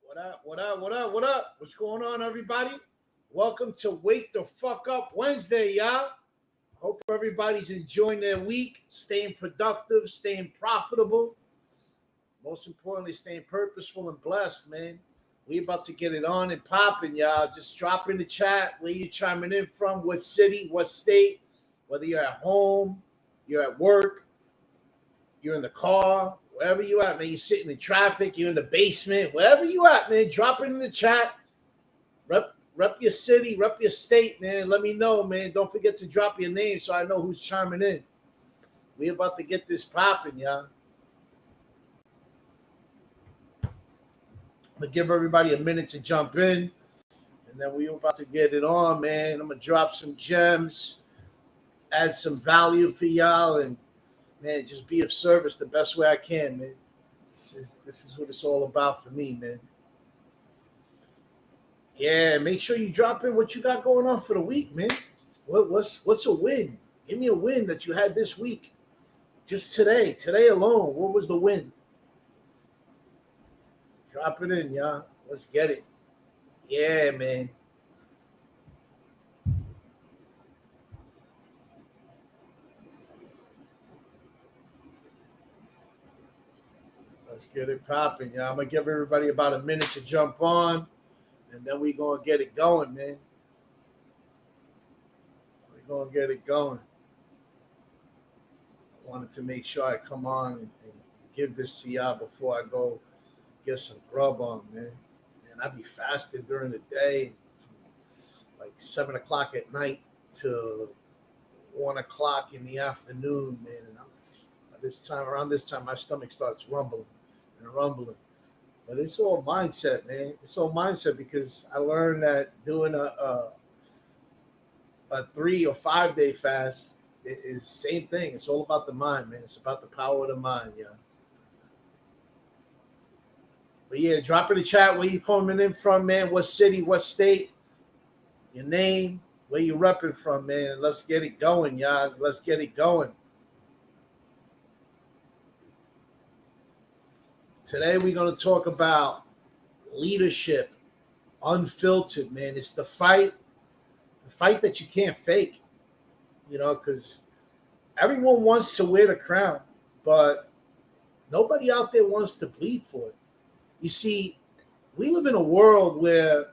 What up? What up? What up? What up? What's going on, everybody? Welcome to Wake the Fuck Up Wednesday, y'all. Hope everybody's enjoying their week, staying productive, staying profitable. Most importantly, staying purposeful and blessed, man. We about to get it on and popping, y'all. Just drop in the chat where you chiming in from, what city, what state, whether you're at home, you're at work, you're in the car, wherever you at, man. You're sitting in traffic, you're in the basement, wherever you at, man. Drop it in the chat. Rep your city, rep your state, man. Let me know, man. Don't forget to drop your name so I know who's chiming in. We about to get this popping, y'all. I'm gonna give everybody a minute to jump in, and then we about to get it on, man. I'm gonna drop some gems, add some value for y'all, and man, just be of service the best way I can, man. This is what it's all about for me, man. Yeah, make sure you drop in what you got going on for the week, man. What's a win? Give me a win that you had this week. Just today alone. What was the win? Drop it in, y'all. Let's get it. Yeah, man. Let's get it popping, y'all. I'm gonna give everybody about a minute to jump on, and then we gonna get it going, man. We're gonna get it going. I wanted to make sure I come on and give this to y'all before I go get some grub on, man. And I be fasting during the day, from like 7 o'clock at night to 1 o'clock in the afternoon, man. And around this time, my stomach starts rumbling and rumbling. But it's all mindset, man. It's all mindset because I learned that doing a 3 or 5 day fast is the same thing. It's all about the mind, man. It's about the power of the mind, yeah. But yeah, drop in the chat where you coming in from, man. What city, what state, your name, where you repping from, man. Let's get it going, y'all. Let's get it going. Today we're going to talk about leadership, unfiltered, man. It's the fight that you can't fake, because everyone wants to wear the crown, but nobody out there wants to bleed for it. You see, we live in a world where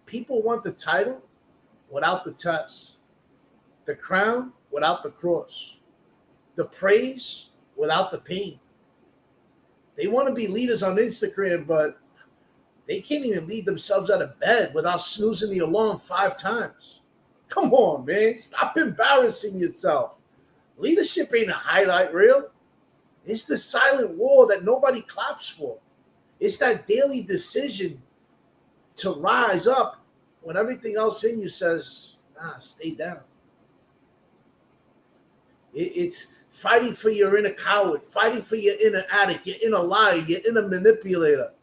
people want the title without the test, the crown without the cross, the praise without the pain. They want to be leaders on Instagram, but they can't even lead themselves out of bed without snoozing the alarm 5 times. Come on, man. Stop embarrassing yourself. Leadership ain't a highlight reel. It's the silent war that nobody claps for. It's that daily decision to rise up when everything else in you says, stay down. It's fighting for your inner coward, fighting for your inner addict, your inner liar, your inner manipulator,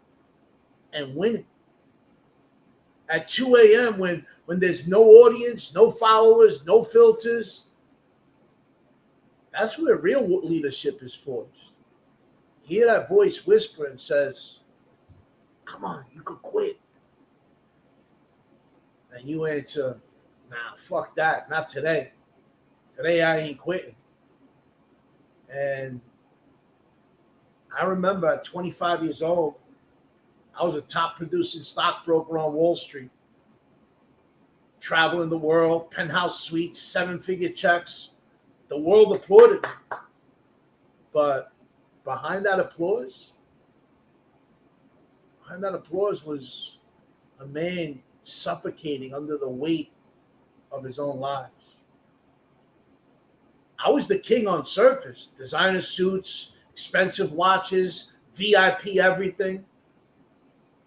and winning. At 2 a.m. when there's no audience, no followers, no filters, that's where real leadership is forged. Hear that voice whisper and says, come on, you could quit. And you answer, nah, fuck that, not today. Today I ain't quitting. And I remember at 25 years old, I was a top producing stockbroker on Wall Street, traveling the world, penthouse suites, 7-figure checks. The world applauded me. But behind that applause was a man suffocating under the weight of his own lies. I was the king on surface, designer suits, expensive watches, VIP everything.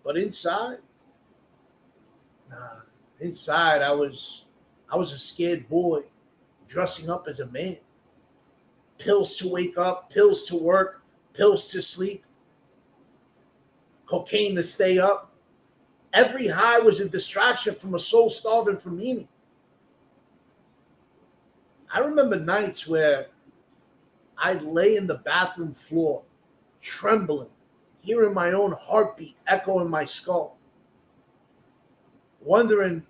But inside, I was a scared boy dressing up as a man. Pills to wake up, pills to work, pills to sleep, cocaine to stay up. Every high was a distraction from a soul starving for meaning. I remember nights where I'd lay in the bathroom floor, trembling, hearing my own heartbeat echo in my skull, wondering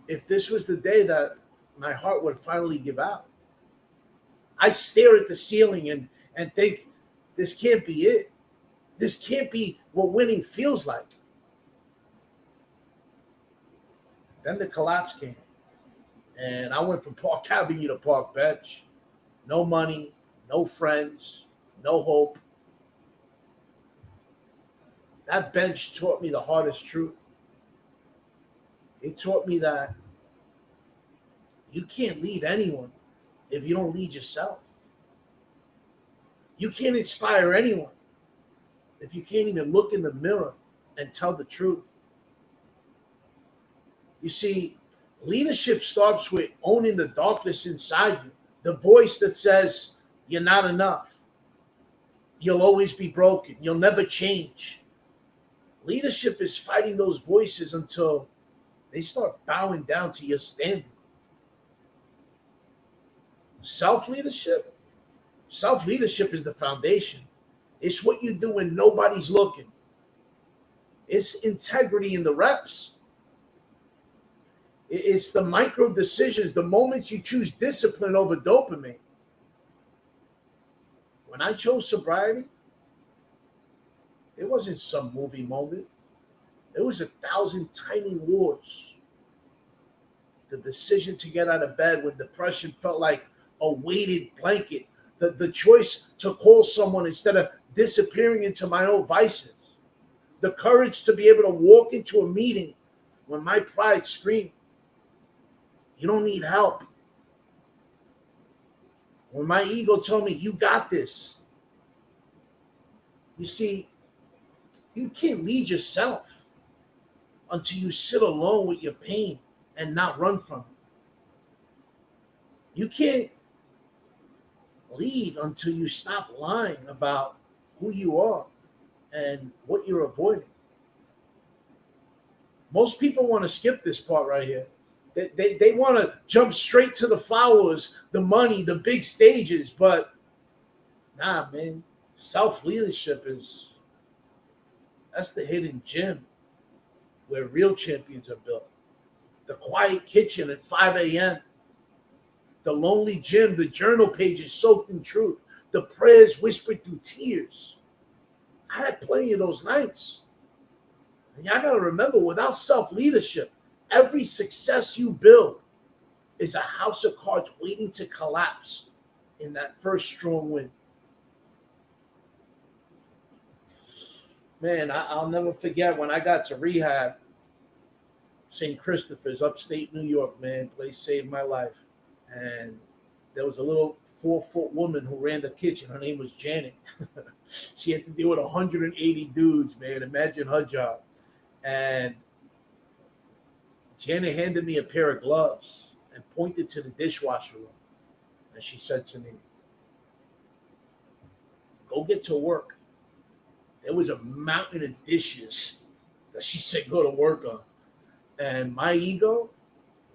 if this was the day that my heart would finally give out. I stare at the ceiling and think, this can't be it. This can't be what winning feels like. Then the collapse came, and I went from Park Avenue to Park Bench. No money, no friends, no hope. That bench taught me the hardest truth. It taught me that you can't lead anyone if you don't lead yourself. You can't inspire anyone if you can't even look in the mirror and tell the truth. You see, leadership starts with owning the darkness inside you, the voice that says, you're not enough. You'll always be broken. You'll never change. Leadership is fighting those voices until they start bowing down to your standard. Self-leadership is the foundation. It's what you do when nobody's looking. It's integrity in the reps. It's the micro decisions, the moments you choose discipline over dopamine. When I chose sobriety, it wasn't some movie moment. It was 1,000 tiny wars. The decision to get out of bed when depression felt like a weighted blanket. The choice to call someone instead of disappearing into my own vices. The courage to be able to walk into a meeting when my pride screamed, you don't need help. When my ego told me, you got this. You see, you can't lead yourself until you sit alone with your pain and not run from it. You can't lead until you stop lying about who you are and what you're avoiding. Most people want to skip this part right here. They want to jump straight to the flowers, the money, the big stages, but nah, man. Self-leadership that's the hidden gem where real champions are built. The quiet kitchen at 5 a.m., the lonely gym, the journal pages soaked in truth, the prayers whispered through tears. I had plenty of those nights. And y'all got to remember, without self-leadership, every success you build is a house of cards waiting to collapse in that first strong win. Man, I'll never forget when I got to rehab, St. Christopher's, upstate New York, man, place saved my life. And there was a little 4-foot woman who ran the kitchen. Her name was Janet. She had to deal with 180 dudes, man. Imagine her job. And Janet handed me a pair of gloves and pointed to the dishwasher room. And she said to me, go get to work. There was a mountain of dishes that she said go to work on. And my ego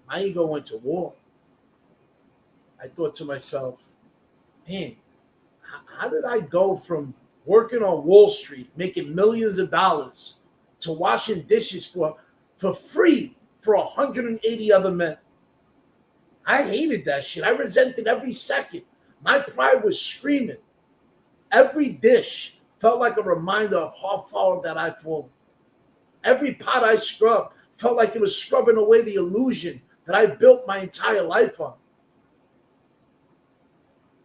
went to war. I thought to myself, man, how did I go from working on Wall Street, making millions of dollars, to washing dishes for free for 180 other men? I hated that shit. I resented every second. My pride was screaming. Every dish felt like a reminder of how far that I've fallen. Every pot I scrubbed felt like it was scrubbing away the illusion that I built my entire life on.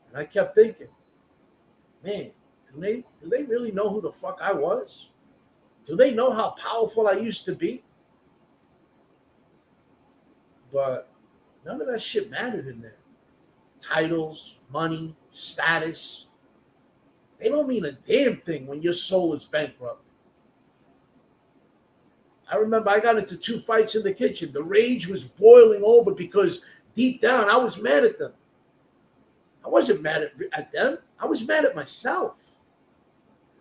And I kept thinking, man, do they really know who the fuck I was? Do they know how powerful I used to be? But none of that shit mattered in there. Titles, money, status, they don't mean a damn thing when your soul is bankrupt. I remember I got into 2 fights in the kitchen. The rage was boiling over because deep down I was mad at them. I wasn't mad at them. I was mad at myself.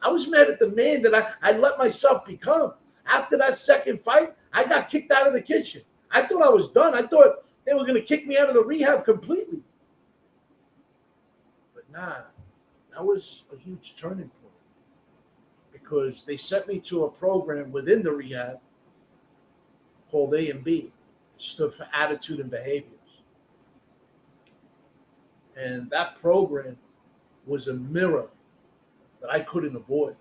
I was mad at the man that I let myself become. After that second fight, I got kicked out of the kitchen. I thought I was done. I thought they were going to kick me out of the rehab completely. But nah, that was a huge turning point. because they sent me to a program within the rehab called A&B, stood for Attitude and Behaviors. And that program was a mirror that I couldn't avoid.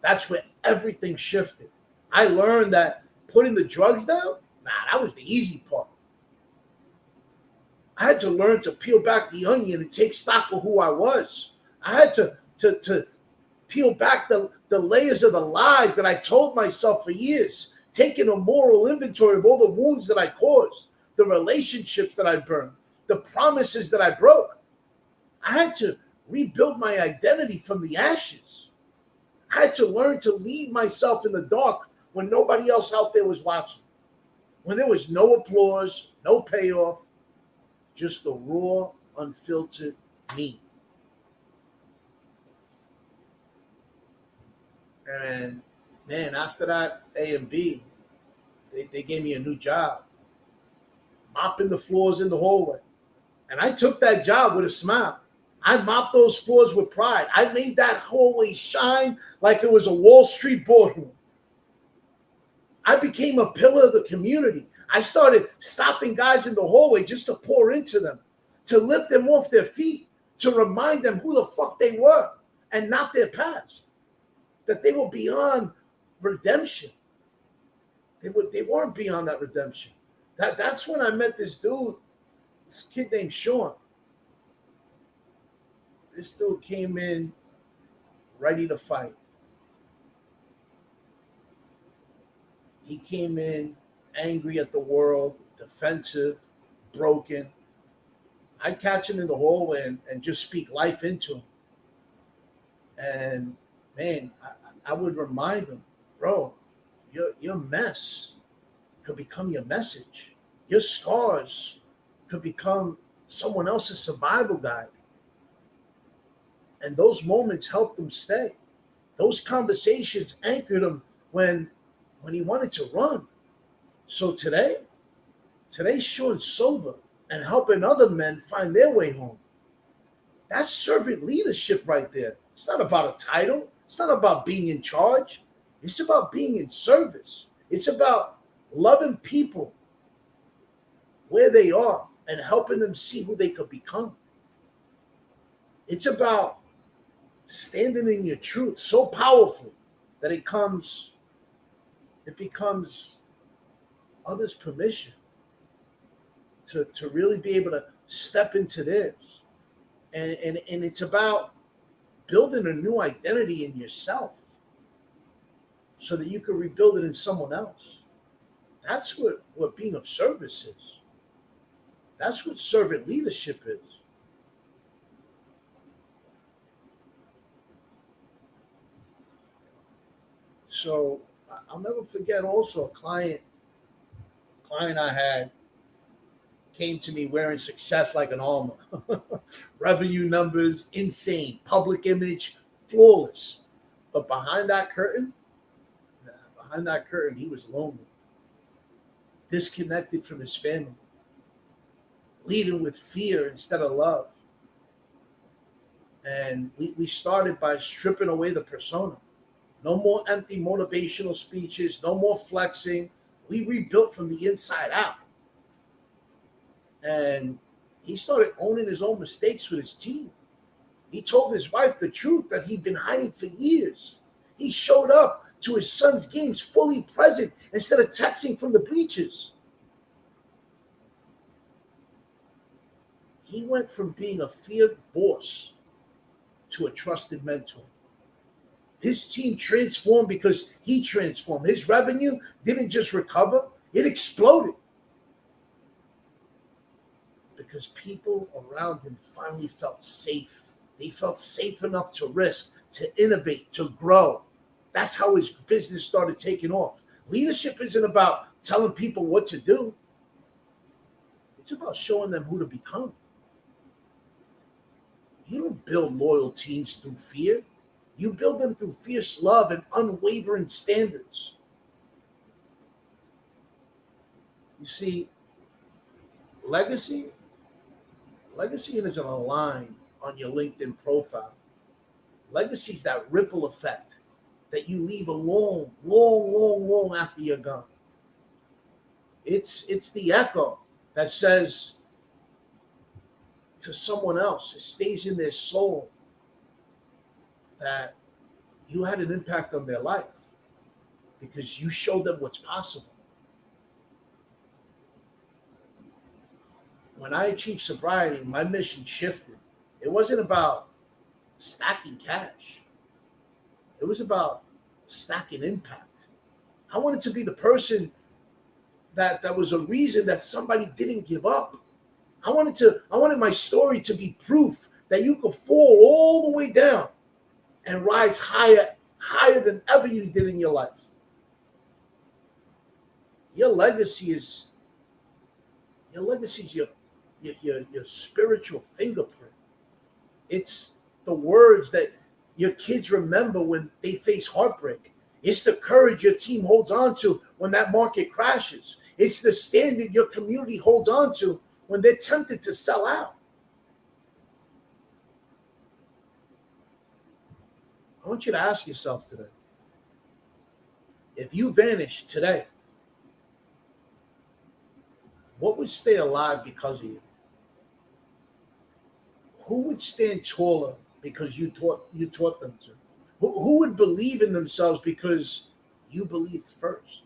That's where everything shifted. I learned that putting the drugs down, that was the easy part. I had to learn to peel back the onion and take stock of who I was. I had to peel back the layers of the lies that I told myself for years, taking a moral inventory of all the wounds that I caused, the relationships that I burned, the promises that I broke. I had to rebuild my identity from the ashes. I had to learn to lead myself in the dark when nobody else out there was watching, when there was no applause, no payoff, just the raw, unfiltered me. And man, after that A&B, they gave me a new job, mopping the floors in the hallway. And I took that job with a smile. I mopped those floors with pride. I made that hallway shine like it was a Wall Street boardroom. I became a pillar of the community. I started stopping guys in the hallway just to pour into them, to lift them off their feet, to remind them who the fuck they were and not their past, that they were beyond redemption. They weren't beyond that redemption. That's when I met this dude, this kid named Sean. This dude came in ready to fight. He came in angry at the world, defensive, broken. I'd catch him in the hallway and just speak life into him. And man, I would remind him, bro, your mess could become your message. Your scars could become someone else's survival guide. And those moments helped him stay. Those conversations anchored him when he wanted to run. So today's Sean's sober and helping other men find their way home. That's servant leadership right there. It's not about a title. It's not about being in charge. It's about being in service. It's about loving people where they are and helping them see who they could become. It's about standing in your truth so powerful that it becomes others' permission to really be able to step into theirs. And it's about building a new identity in yourself so that you can rebuild it in someone else. That's what being of service is. That's what servant leadership is. So I'll never forget also a client I had came to me wearing success like an armor. Revenue numbers, insane. Public image, flawless. But behind that curtain, he was lonely. Disconnected from his family. Leading with fear instead of love. And we started by stripping away the persona. No more empty motivational speeches, no more flexing. We rebuilt from the inside out. And he started owning his own mistakes with his team. He told his wife the truth that he'd been hiding for years. He showed up to his son's games fully present instead of texting from the bleachers. He went from being a feared boss to a trusted mentor. His team transformed because he transformed. His revenue didn't just recover, it exploded. Because people around him finally felt safe. They felt safe enough to risk, to innovate, to grow. That's how his business started taking off. Leadership isn't about telling people what to do. It's about showing them who to become. You don't build loyal teams through fear. You build them through fierce love and unwavering standards. You see, legacy isn't a line on your LinkedIn profile. Legacy is that ripple effect. that you leave alone long, long, long after you're gone. It's the echo that says to someone else, it stays in their soul that you had an impact on their life because you showed them what's possible. When I achieved sobriety, my mission shifted. It wasn't about stacking cash. It was about stacking impact. I wanted to be the person that was a reason that somebody didn't give up. I wanted my story to be proof that you could fall all the way down and rise higher than ever you did in your life. Your legacy is your spiritual fingerprint. It's the words that your kids remember when they face heartbreak. It's the courage your team holds on to when that market crashes. It's the standard your community holds on to when they're tempted to sell out. I want you to ask yourself today, if you vanished today, what would stay alive because of you? Who would stand taller because you taught them to? Who would believe in themselves because you believed first?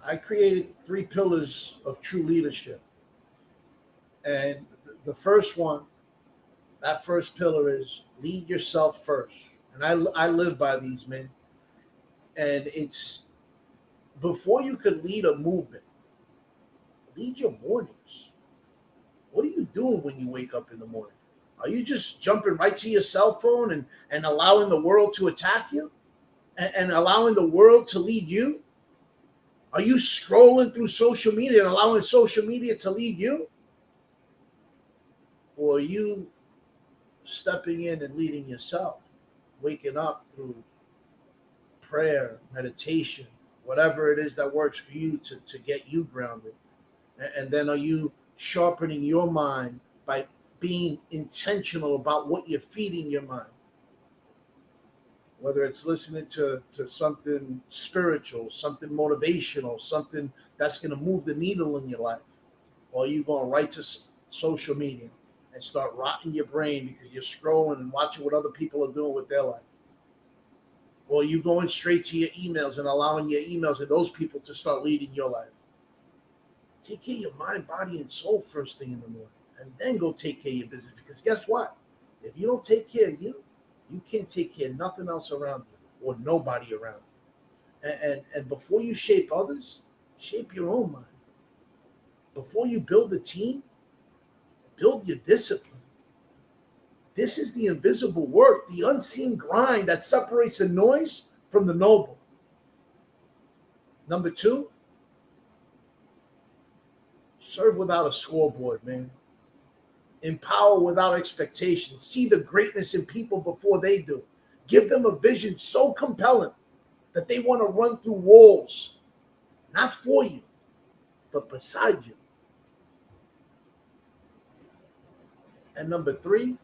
I created 3 pillars of true leadership. And the first one, that first pillar is lead yourself first. And I live by these, man. And it's before you could lead a movement, lead your mornings. What are you doing when you wake up in the morning? Are you just jumping right to your cell phone and allowing the world to attack you and allowing the world to lead you? Are you scrolling through social media and allowing social media to lead you? Or are you stepping in and leading yourself, waking up through prayer, meditation, whatever it is that works for you to get you grounded? And then are you sharpening your mind by being intentional about what you're feeding your mind? Whether it's listening to something spiritual, something motivational, something that's going to move the needle in your life, or you going right to social media and start rotting your brain because you're scrolling and watching what other people are doing with their life, or you going straight to your emails and allowing your emails and those people to start leading your life. Take care of your mind, body, and soul first thing in the morning, and then go take care of your business. Because guess what? If you don't take care of you, you can't take care of nothing else around you or nobody around you. And before you shape others, shape your own mind. Before you build a team, build your discipline. This is the invisible work, the unseen grind that separates the noise from the noble. Number 2, serve without a scoreboard, man. Empower without expectation. See the greatness in people before they do. Give them a vision so compelling that they want to run through walls, not for you, but beside you. And number 3,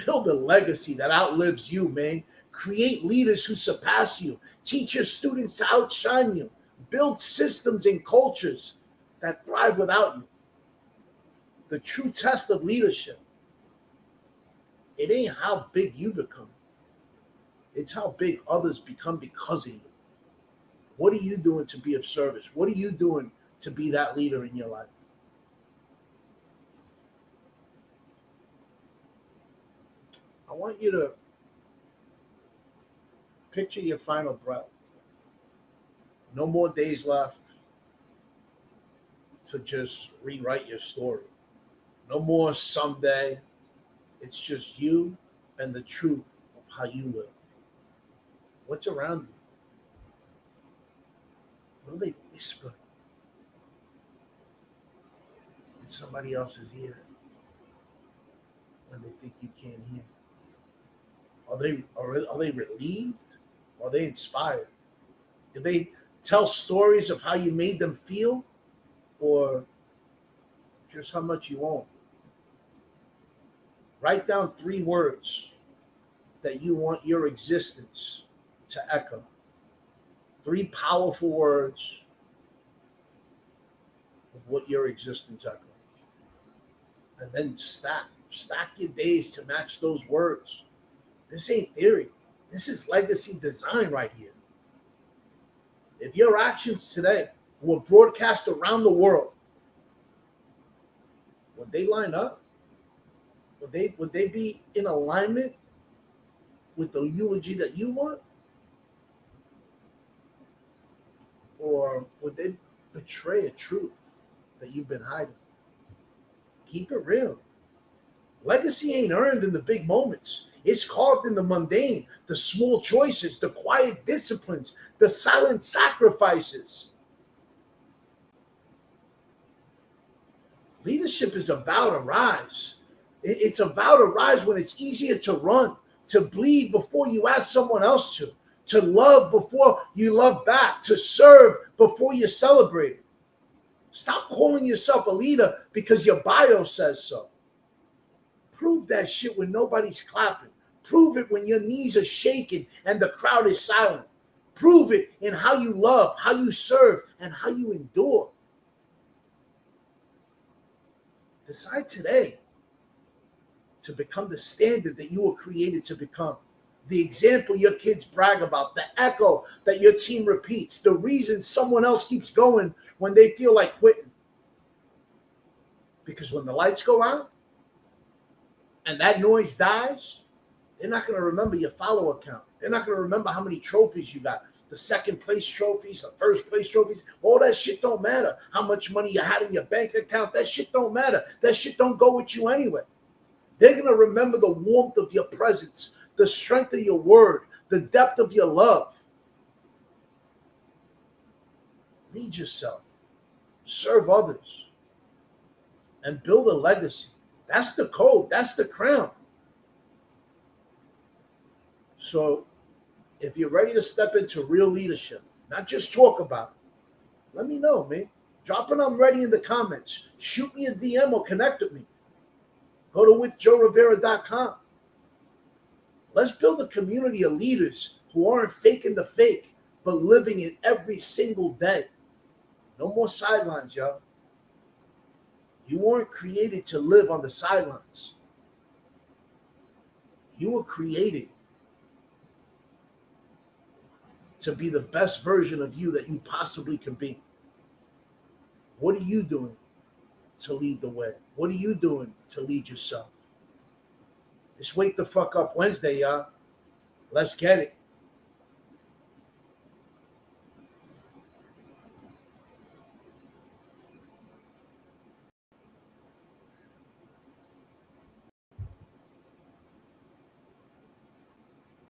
build a legacy that outlives you, man. Create leaders who surpass you. Teach your students to outshine you. Build systems and cultures that thrive without you. The true test of leadership, it ain't how big you become. It's how big others become because of you. What are you doing to be of service? What are you doing to be that leader in your life? I want you to picture your final breath. No more days left to just rewrite your story. No more someday. It's just you and the truth of how you live. What's around you? What do they whisper in somebody else's ear when they think you can't hear? Are they relieved? Are they inspired? Do they tell stories of how you made them feel, or just how much you own? Write down 3 words that you want your existence to echo. 3 powerful words of what your existence echoes. And then stack your days to match those words. This ain't theory. This is legacy design right here. If your actions today were broadcast around the world, would they line up? Would they be in alignment with the eulogy that you want? Or would they betray a truth that you've been hiding? Keep it real. Legacy ain't earned in the big moments. It's carved in the mundane, the small choices, the quiet disciplines, the silent sacrifices. Leadership is a vow to rise. It's a vow to rise when it's easier to run, to bleed before you ask someone else to love before you love back, to serve before you celebrate. Stop calling yourself a leader because your bio says so. Prove that shit when nobody's clapping. Prove it when your knees are shaking and the crowd is silent. Prove it in how you love, how you serve, and how you endure. Decide today to become the standard that you were created to become. The example your kids brag about, the echo that your team repeats, the reason someone else keeps going when they feel like quitting. Because when the lights go out and that noise dies, they're not going to remember your follower count. They're not going to remember how many trophies you got. The second place trophies, the first place trophies, all that shit don't matter. How much money you had in your bank account, that shit don't matter. That shit don't go with you anyway. They're going to remember the warmth of your presence, the strength of your word, the depth of your love. Lead yourself, serve others, and build a legacy. That's the code. That's the crown. So if you're ready to step into real leadership, not just talk about it, let me know, man. Drop an I'm ready in the comments. Shoot me a DM or connect with me. Go to withjoerivera.com. Let's build a community of leaders who aren't faking the fake, but living it every single day. No more sidelines, y'all. You weren't created to live on the sidelines. You were created to be the best version of you that you possibly can be. What are you doing to lead the way? What are you doing to lead yourself? It's Wake the Fuck Up Wednesday, y'all. Let's get it.